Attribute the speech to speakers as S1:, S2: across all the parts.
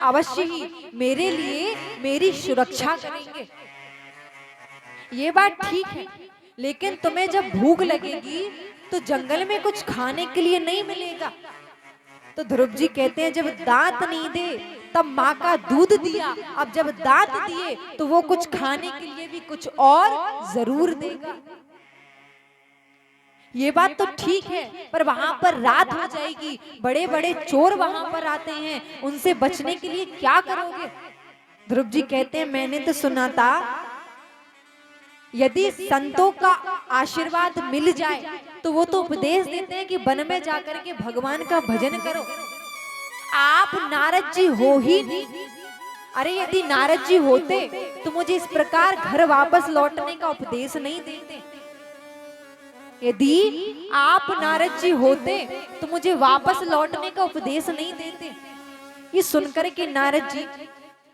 S1: अवश्य ही मेरे लिए मेरी सुरक्षा करेंगे। ये बात ठीक है, लेकिन तुम्हें जब भूख लगेगी तो जंगल में कुछ खाने के लिए नहीं मिलेगा। तो ध्रुव जी कहते हैं, जब दांत नहीं दे तब माँ का दूध दिया, अब जब दांत दिए तो वो कुछ खाने के लिए भी कुछ और जरूर देगा। ये बात तो ठीक है, पर वहां पर रात हो जाएगी, बड़े बड़े चोर वहां पर आते हैं, उनसे बचने के लिए क्या करोगे? ध्रुव जी कहते हैं, मैंने तो सुना था यदि संतों का आशीर्वाद मिल जाए तो वो तो उपदेश देते हैं कि वन में जाकर के भगवान का भजन करो। आप नारद जी हो ही नहीं। अरे यदि नारद जी होते तो मुझे इस प्रकार घर वापस लौटने का उपदेश नहीं देते। यदि आप नारद जी होते तो मुझे वापस लौटने का उपदेश नहीं देते। ये सुनकर के नारद जी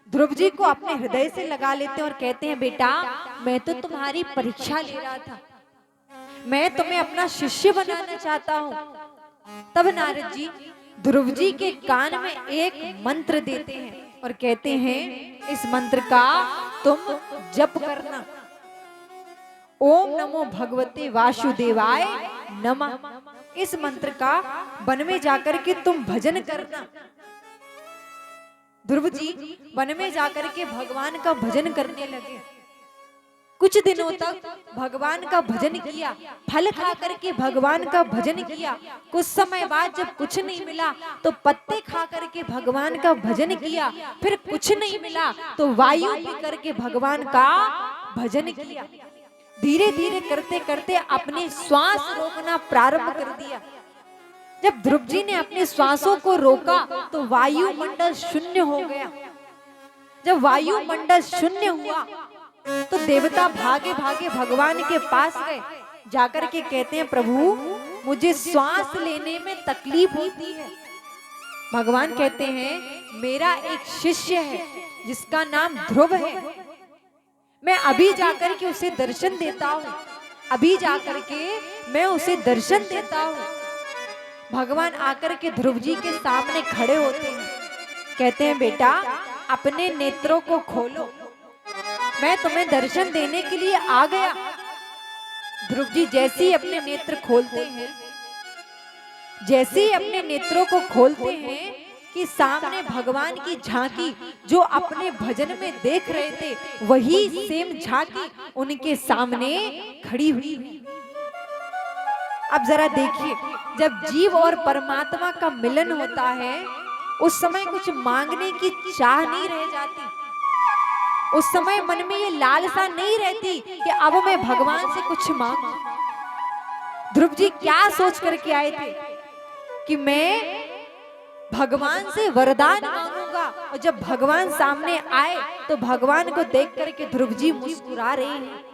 S1: ध्रुव जी को अपने हृदय से लगा लेते हैं और कहते हैं, बेटा मैं तो तुम्हारी परीक्षा ले रहा था, मैं तुम्हें अपना शिष्य बनाना चाहता हूँ। तब नारद जी ध्रुव जी के कान में एक मंत्र देते हैं और कहते हैं, इस मंत्र का तुम जप करना। ओम नमो भगवते वासुदेवाय नमः। इस मंत्र का वन में जाकर के तुम भजन करना। ध्रुव जी वन में जाकर के भगवान का भजन करने लगे। कुछ दिनों तक भगवान का भजन किया, फल खा करके भगवान का भजन किया। कुछ समय बाद जब कुछ नहीं मिला तो पत्ते खा करके भगवान का भजन किया। फिर कुछ नहीं मिला तो वायु पी करके भगवान का भजन किया। धीरे धीरे करते करते अपने श्वास रोकना प्रारंभ कर दिया। जब ध्रुव जी ने अपने श्वासों को रोका तो वायुमंडल शून्य हो गया। जब वायुमंडल शून्य हुआ तो देवता भागे भागे भगवान के पास गए, जाकर के कहते हैं, प्रभु मुझे श्वास लेने में तकलीफ होती है। भगवान कहते हैं, मेरा एक शिष्य है जिसका नाम ध्रुव है, मैं अभी जाकर के उसे दर्शन देता हूँ, अभी जाकर के मैं उसे दर्शन देता हूँ। भगवान आकर के ध्रुव जी के सामने खड़े होते हैं, कहते हैं, बेटा अपने नेत्रों को खोलो, मैं तुम्हें दर्शन देने के लिए आ गया। ध्रुव जी जैसे ही अपने नेत्र खोलते हैं, जैसे ही अपने नेत्रों को खोलते हैं कि सामने भगवान की झांकी जो अपने भजन में देख रहे थे, वही सेम झांकी उनके सामने खड़ी हुई। अब जरा देखिए, जब जीव और परमात्मा का मिलन होता है उस समय कुछ मांगने की चाह नहीं रह जाती। उस समय मन में ये लालसा नहीं रहती कि अब मैं भगवान से कुछ मांगूं। ध्रुव जी क्या सोच करके आए थे कि मैं भगवान से वरदान मांगूंगा, और जब भगवान सामने आए तो भगवान को देख करके ध्रुव जी मुस्कुरा रहे हैं।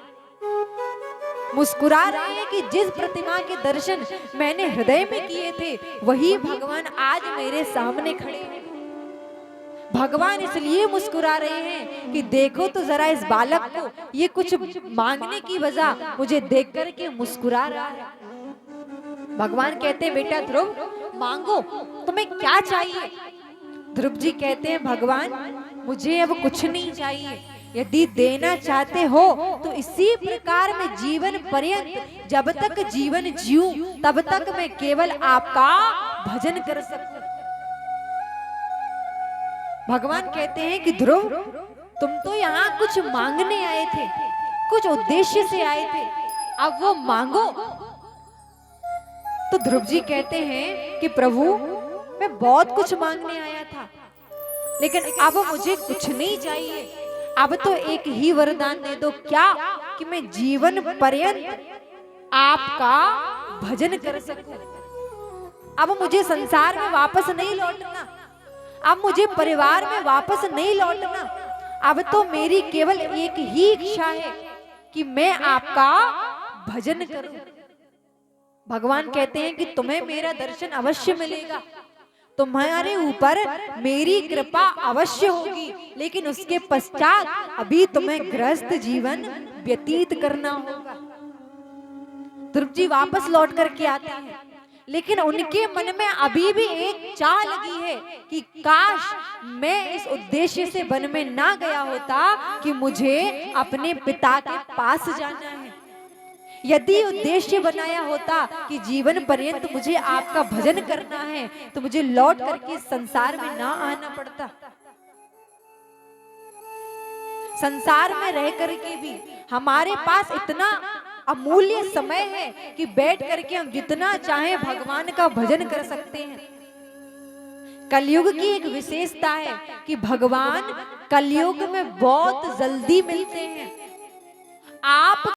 S1: मुस्कुरा रहे हैं कि जिस प्रतिमा के दर्शन मैंने हृदय में किए थे वही भगवान आज मेरे सामने खड़े हैं। भगवान इसलिए मुस्कुरा रहे हैं कि देखो तो जरा इस बालक को, ये कुछ मांगने की वजह मुझे देख करके मुस्कुरा रहा है। भगवान कहते हैं, बेटा ध्रुव मांगो, तुम्हें क्या चाहिए? ध्रुव जी कहते हैं, भगवान मुझे अब कुछ नहीं चाहिए, यदि देना चाहते हो तो इसी प्रकार में जीवन पर्यंत, जब तक जीवन जीऊं तब तक मैं केवल आपका भजन कर सकूं। भगवान कहते हैं कि ध्रुव तुम तो यहाँ कुछ मांगने आए थे, कुछ उद्देश्य से आए थे, अब वो मांगो। तो ध्रुव जी कहते हैं कि प्रभु मैं बहुत कुछ मांगने आया था, लेकिन अब मुझे कुछ नहीं चाहिए, अब तो एक ही वरदान दे दो, क्या कि मैं जीवन पर्यंत आपका भजन कर सकूं। अब मुझे संसार में वापस नहीं लौटना, अब मुझे परिवार में वापस नहीं लौटना, अब तो मेरी केवल एक ही इच्छा है कि मैं आपका भजन करूं। भगवान कहते हैं कि तुम्हें मेरा दर्शन अवश्य मिलेगा, तुम्हारे ऊपर मेरी कृपा अवश्य होगी, लेकिन उसके पश्चात अभी तुम्हें गृहस्थ जीवन व्यतीत करना होगा। ध्रुव जी वापस लौट करके आते हैं, लेकिन उनके मन में अभी भी एक चाह लगी है कि काश मैं इस उद्देश्य से वन में ना गया होता कि मुझे अपने पिता के पास जाना है। यदि उद्देश्य बनाया होता कि जीवन पर्यंत मुझे आपका भजन करना है तो मुझे लौट करके संसार में ना आना पड़ता। संसार में रह करके भी हमारे पास इतना अमूल्य समय है कि बैठ करके हम जितना चाहें भगवान का भजन कर सकते हैं। कलयुग की एक विशेषता है कि भगवान कलयुग में बहुत जल्दी मिलते हैं। आप